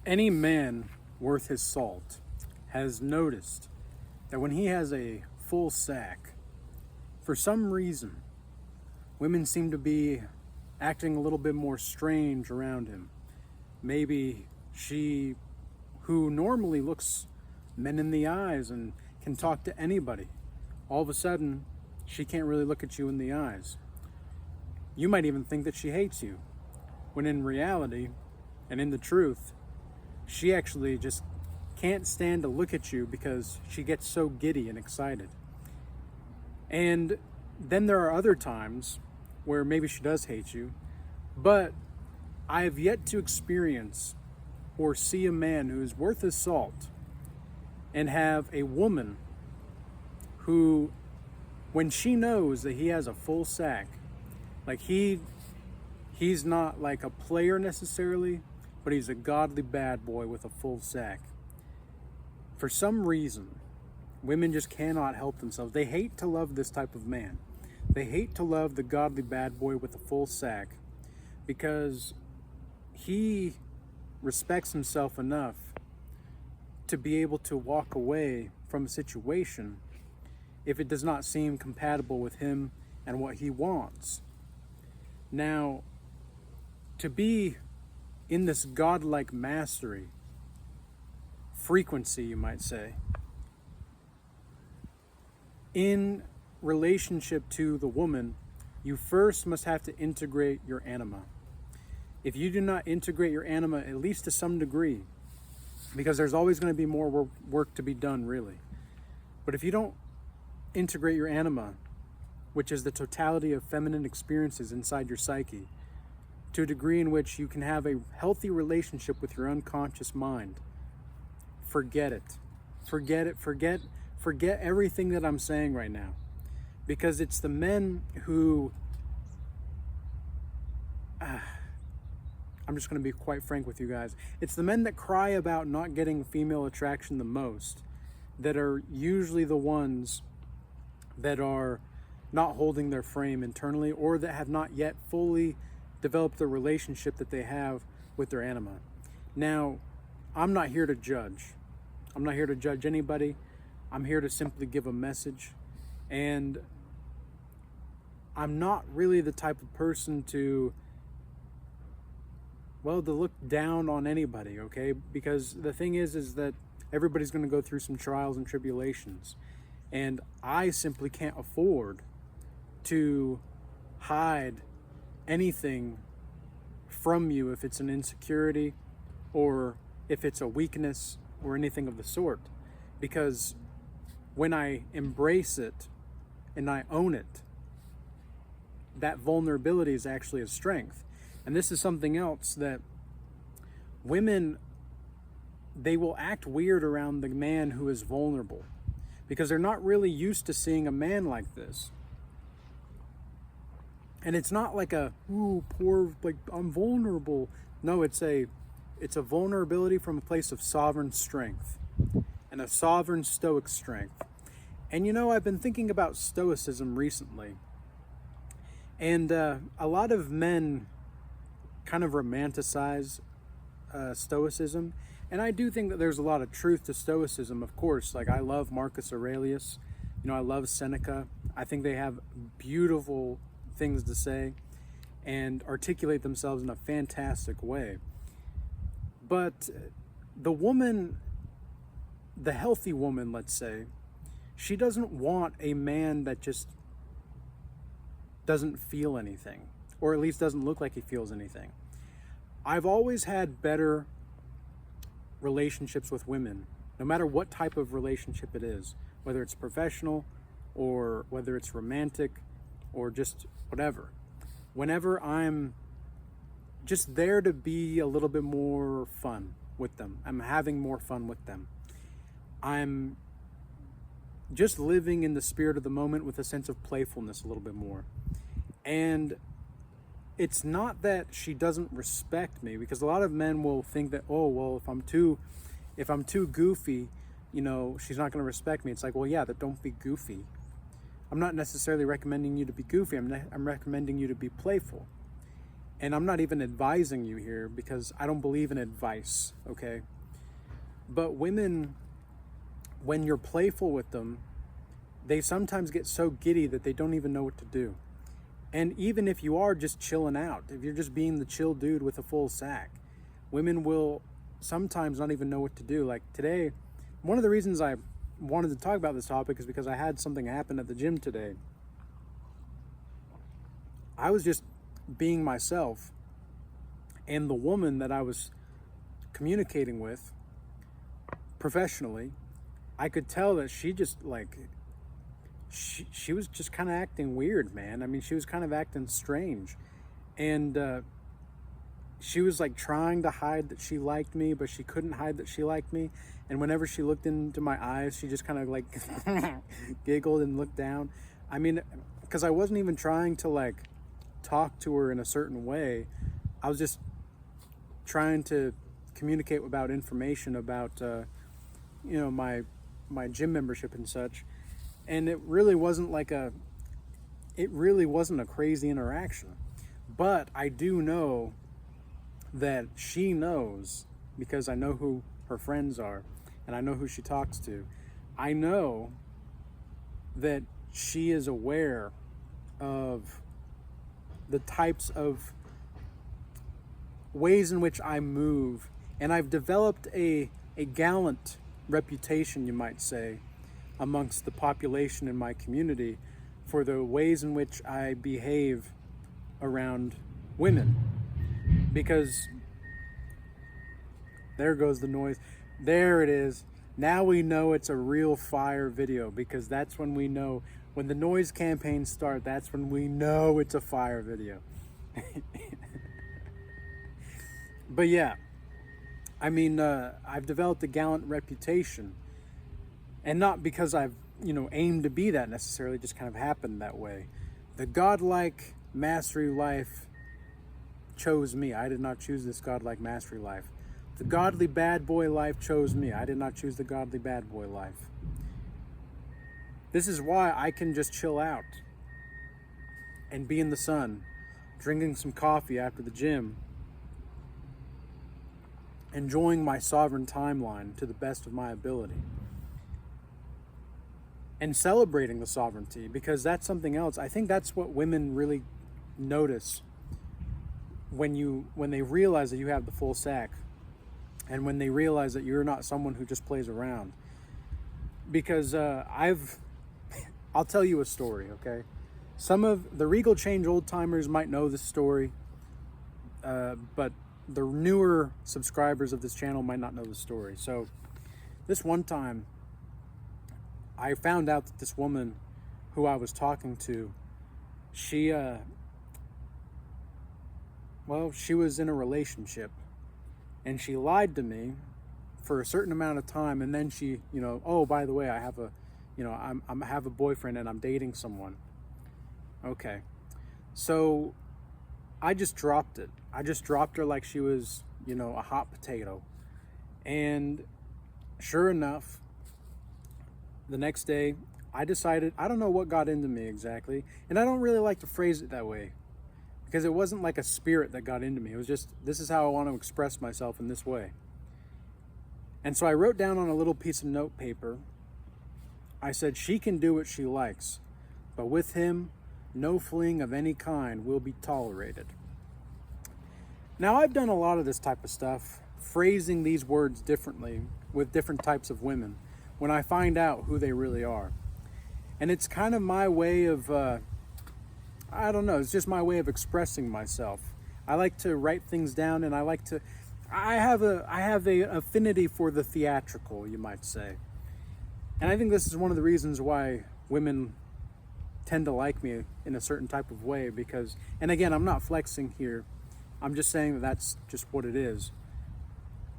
Any man worth his salt has noticed that when he has a full sack, for some reason, women seem to be acting a little bit more strange around him. Maybe she, who normally looks men in the eyes and can talk to anybody, all of a sudden, she can't really look at you in the eyes. You might even think that she hates you, when in reality, and in the truth, she actually just can't stand to look at you because she gets so giddy and excited. And then there are other times where maybe she does hate you, but I have yet to experience or see a man who is worth his salt and have a woman who, when she knows that he has a full sack, like he's not like a player necessarily, but he's a godly bad boy with a full sack. For some reason, women just cannot help themselves. They hate to love this type of man. They hate to love the godly bad boy with a full sack because he respects himself enough to be able to walk away from a situation if it does not seem compatible with him and what he wants. Now, to be in this godlike mastery, frequency, you might say, in relationship to the woman, you first must have to integrate your anima. If you do not integrate your anima, at least to some degree, because there's always going to be more work to be done, really. But if you don't integrate your anima, which is the totality of feminine experiences inside your psyche, to a degree in which you can have a healthy relationship with your unconscious mind, forget it. Forget everything that I'm saying right now. Because it's the men who, I'm just going to be quite frank with you guys. It's the men that cry about not getting female attraction the most that are usually the ones that are not holding their frame internally, or that have not yet fully developed the relationship that they have with their anima. Now, I'm not here to judge. I'm not here to judge anybody. I'm here to simply give a message. And I'm not really the type of person to look down on anybody, okay? Because the thing is that everybody's going to go through some trials and tribulations. And I simply can't afford to hide anything from you if it's an insecurity or if it's a weakness or anything of the sort. Because when I embrace it and I own it, that vulnerability is actually a strength. And this is something else that women, they will act weird around the man who is vulnerable because they're not really used to seeing a man like this. And it's not like a, ooh, poor, like, I'm vulnerable. No, it's a vulnerability from a place of sovereign strength and a sovereign stoic strength. And I've been thinking about stoicism recently. And a lot of men kind of romanticize stoicism. And I do think that there's a lot of truth to stoicism, of course. Like, I love Marcus Aurelius. I love Seneca. I think they have beautiful things to say and articulate themselves in a fantastic way. But the woman, the healthy woman, let's say, she doesn't want a man that just doesn't feel anything, or at least doesn't look like he feels anything. I've always had better relationships with women, no matter what type of relationship it is, whether it's professional or whether it's romantic or just whatever. Whenever I'm just there to be a little bit more fun with them, I'm having more fun with them. I'm just living in the spirit of the moment with a sense of playfulness a little bit more. And it's not that she doesn't respect me, because a lot of men will think that, oh, well, if I'm too goofy, she's not going to respect me. It's like, well, yeah, but don't be goofy. I'm not necessarily recommending you to be goofy. I'm recommending you to be playful. And I'm not even advising you here because I don't believe in advice, okay? But women, when you're playful with them, they sometimes get so giddy that they don't even know what to do. And even if you are just chilling out, if you're just being the chill dude with a full sack, women will sometimes not even know what to do. Like today, one of the reasons I wanted to talk about this topic is because I had something happen at the gym today. I was just being myself, and the woman that I was communicating with professionally, I could tell that she just like, she was just kind of acting weird, man. I mean, she was kind of acting strange. And she was like trying to hide that she liked me, but she couldn't hide that she liked me. And whenever she looked into my eyes, she just kind of like giggled and looked down. I mean, because I wasn't even trying to like talk to her in a certain way. I was just trying to communicate about information about, my gym membership and such. And it really wasn't a crazy interaction. But I do know that she knows, because I know who her friends are and I know who she talks to. I know that she is aware of the types of ways in which I move, and I've developed a gallant reputation, you might say, amongst the population in my community for the ways in which I behave around women. Because there goes the noise. There it is. Now we know it's a real fire video, because that's when we know, when the noise campaigns start, that's when we know it's a fire video. But yeah, I mean, I've developed a gallant reputation, and not because I've, aimed to be that necessarily, just kind of happened that way. The godlike mastery life chose me. I did not choose this godlike mastery life. The godly bad boy life chose me. I did not choose the godly bad boy life. This is why I can just chill out and be in the sun, drinking some coffee after the gym, enjoying my sovereign timeline to the best of my ability, and celebrating the sovereignty, because that's something else. I think that's what women really notice when they realize that you have the full sack, and when they realize that you're not someone who just plays around. Because I'll tell you a story, okay? Some of the Regal Change old timers might know this story, but the newer subscribers of this channel might not know the story. So this one time, I found out that this woman who I was talking to, she was in a relationship, and she lied to me for a certain amount of time, and then she, oh, by the way, I have I have a boyfriend and I'm dating someone. Okay. So I just dropped it. I just dropped her like she was, a hot potato. And sure enough, the next day, I decided, I don't know what got into me exactly, and I don't really like to phrase it that way, because it wasn't like a spirit that got into me. It was just, this is how I want to express myself in this way. And so I wrote down on a little piece of note paper, I said, she can do what she likes, but with him, no fleeing of any kind will be tolerated. Now, I've done a lot of this type of stuff, phrasing these words differently with different types of women when I find out who they really are. And it's kind of my way of, I don't know, it's just my way of expressing myself. I like to write things down, and I have a affinity for the theatrical, you might say. And I think this is one of the reasons why women tend to like me in a certain type of way, because, and again, I'm not flexing here, I'm just saying that that's just what it is,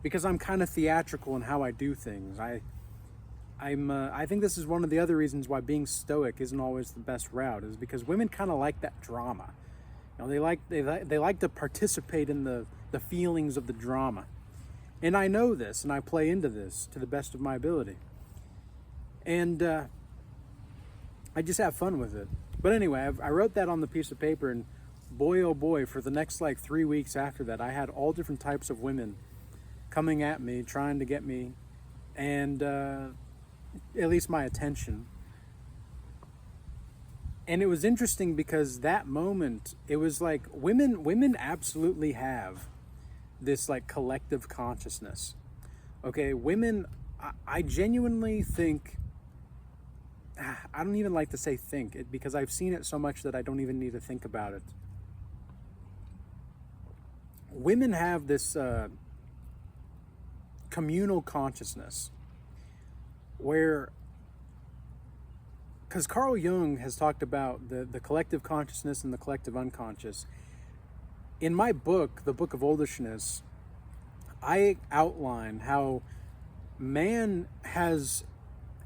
because I'm kind of theatrical in how I do things. I think this is one of the other reasons why being stoic isn't always the best route, is because women kind of like that drama. They like to participate in the feelings of the drama. And I know this, and I play into this to the best of my ability. And I just have fun with it. But anyway, I wrote that on the piece of paper, and boy oh boy, for the next like 3 weeks after that, I had all different types of women coming at me, trying to get me, and at least my attention. And it was interesting because that moment, it was like women absolutely have this like collective consciousness. Okay, women, I genuinely think, I don't even like to say think it, because I've seen it so much that I don't even need to think about it. Women have this communal consciousness where, because Carl Jung has talked about the collective consciousness and the collective unconscious. In my book, the Book of Oldishness, I outline how man has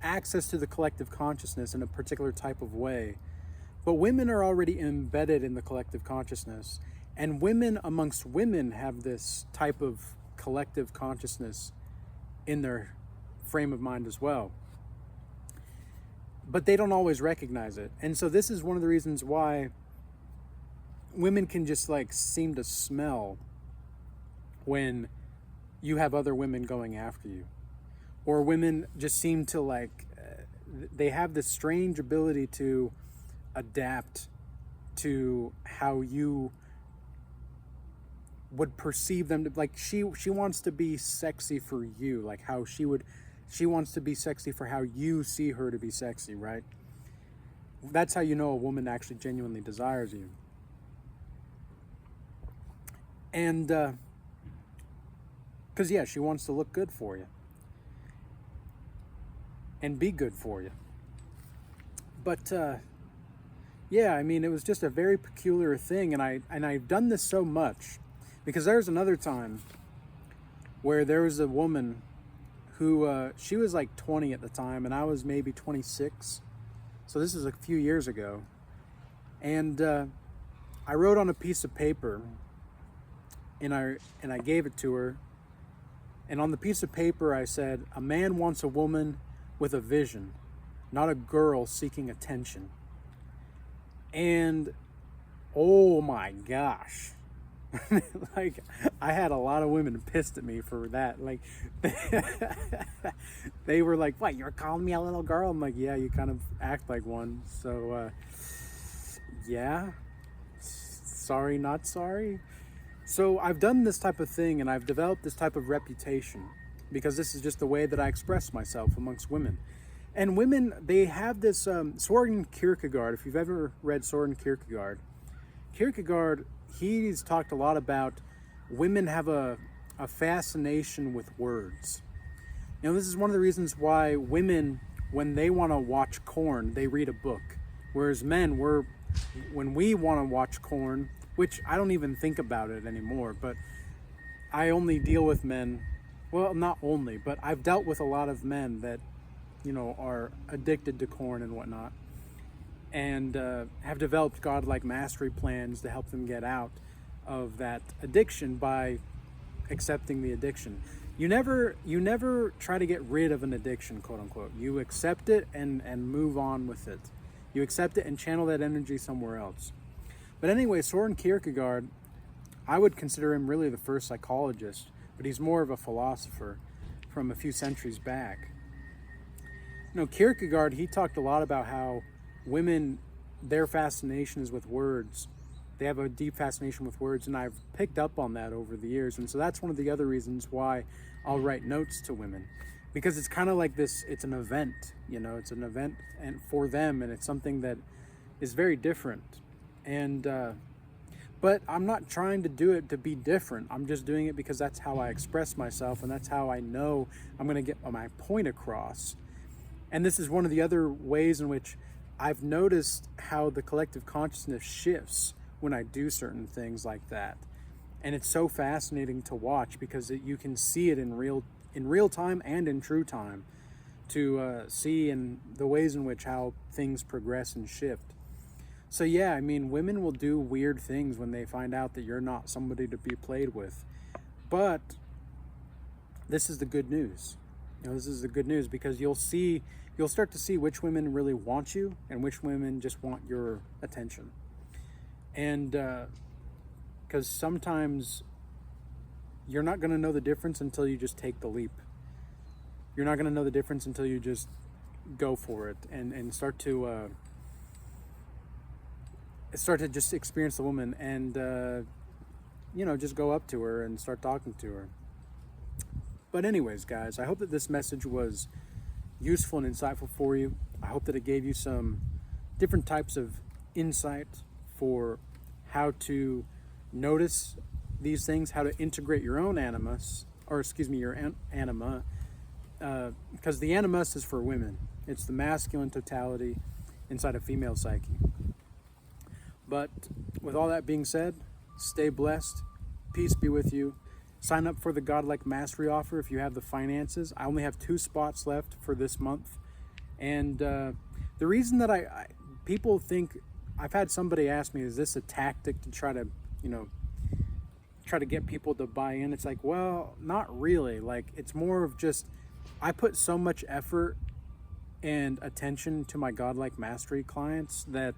access to the collective consciousness in a particular type of way, but women are already embedded in the collective consciousness, and women amongst women have this type of collective consciousness in their frame of mind as well. But they don't always recognize it. And so this is one of the reasons why women can just like seem to smell when you have other women going after you. Or women just seem to like, they have this strange ability to adapt to how you would perceive them to, like she wants to be sexy for you, like how she wants to be sexy for how you see her to be sexy, right? That's how you know a woman actually genuinely desires you. And because yeah, she wants to look good for you and be good for you. But yeah, I mean, it was just a very peculiar thing, and I've done this so much because there's another time where there was a woman who she was like 20 at the time, and I was maybe 26. So this is a few years ago, and I wrote on a piece of paper, and I gave it to her. And on the piece of paper, I said, "A man wants a woman with a vision, not a girl seeking attention." And oh my gosh, like I had a lot of women pissed at me for that. Like they were like, "What, you're calling me a little girl?" I'm like, "Yeah, you kind of act like one." So yeah, sorry, not sorry. So I've done this type of thing, and I've developed this type of reputation because this is just the way that I express myself amongst women. And women, they have this, Soren Kierkegaard, if you've ever read Soren Kierkegaard, he's talked a lot about women have a fascination with words. You know, this is one of the reasons why women, when they want to watch porn, they read a book. Whereas men, when we want to watch porn, which I don't even think about it anymore, but I only deal with men, well, not only, but I've dealt with a lot of men that, you know, are addicted to porn and whatnot, and have developed godlike mastery plans to help them get out of that addiction by accepting the addiction. You never try to get rid of an addiction, quote unquote. You accept it and move on with it. You accept it and channel that energy somewhere else. But anyway, Soren Kierkegaard, I would consider him really the first psychologist, but he's more of a philosopher from a few centuries back. You know, Kierkegaard, he talked a lot about how women, their fascination is with words. They have a deep fascination with words, and I've picked up on that over the years. And so that's one of the other reasons why I'll write notes to women, because it's kind of like this, it's an event, you know, it's an event and for them, and it's something that is very different. And but I'm not trying to do it to be different. I'm just doing it because that's how I express myself, and that's how I know I'm going to get my point across. And this is one of the other ways in which I've noticed how the collective consciousness shifts when I do certain things like that. And it's so fascinating to watch because you can see it in real time and in true time, to see in the ways in which how things progress and shift. So yeah, I mean, women will do weird things when they find out that you're not somebody to be played with. But this is the good news. You know, this is the good news, because you'll start to see which women really want you and which women just want your attention. And because sometimes you're not going to know the difference until you just take the leap. You're not going to know the difference until you just go for it and start to just experience the woman and just go up to her and start talking to her. But anyways, guys, I hope that this message was useful and insightful for you. I hope that it gave you some different types of insight for how to notice these things, how to integrate your own animus, or excuse me, your anima, because the animus is for women. It's the masculine totality inside a female psyche. But with all that being said, stay blessed. Peace be with you. Sign up for the Godlike Mastery offer if you have the finances. I only have 2 spots left for this month. And the reason that people think, I've had somebody ask me, is this a tactic to try to get people to buy in? It's like, well, not really. Like, it's more of just, I put so much effort and attention to my Godlike Mastery clients that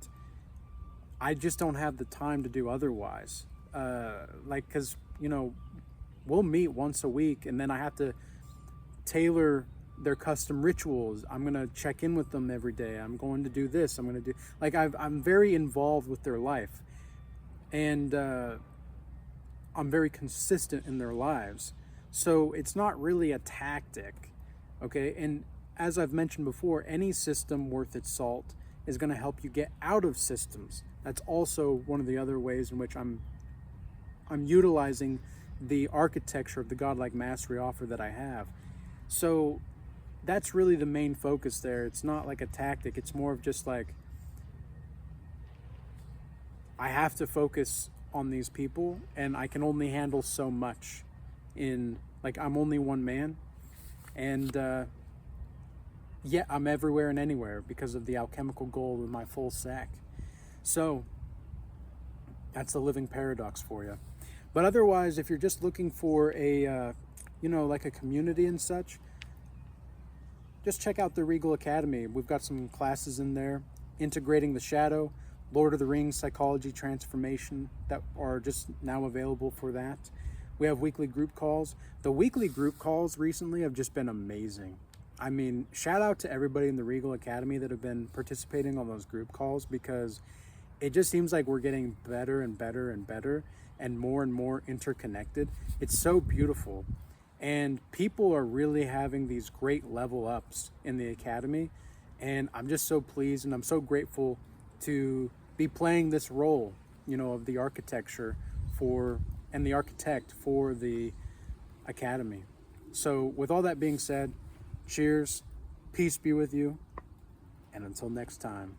I just don't have the time to do otherwise. Because, we'll meet once a week and then I have to tailor their custom rituals. I'm going to check in with them every day. I'm going to do this. I'm going to do, I'm very involved with their life. And I'm very consistent in their lives. So it's not really a tactic, okay? And as I've mentioned before, any system worth its salt is going to help you get out of systems. That's also one of the other ways in which I'm utilizing the architecture of the Godlike Mastery offer that I have. So that's really the main focus there. It's not like a tactic. It's more of just like, I have to focus on these people and I can only handle so much I'm only one man. And I'm everywhere and anywhere because of the alchemical gold in my full sack. So that's a living paradox for you. But otherwise, if you're just looking for a, like a community and such, just check out the Regal Academy. We've got some classes in there, Integrating the Shadow, Lord of the Rings, Psychology, Transformation, that are just now available for that. We have weekly group calls. The weekly group calls recently have just been amazing. I mean, shout out to everybody in the Regal Academy that have been participating on those group calls, because it just seems like we're getting better and better and better and more interconnected. It's so beautiful. And people are really having these great level ups in the Academy. And I'm just so pleased and I'm so grateful to be playing this role, of the architecture and the architect for the Academy. So with all that being said, cheers, peace be with you, and until next time.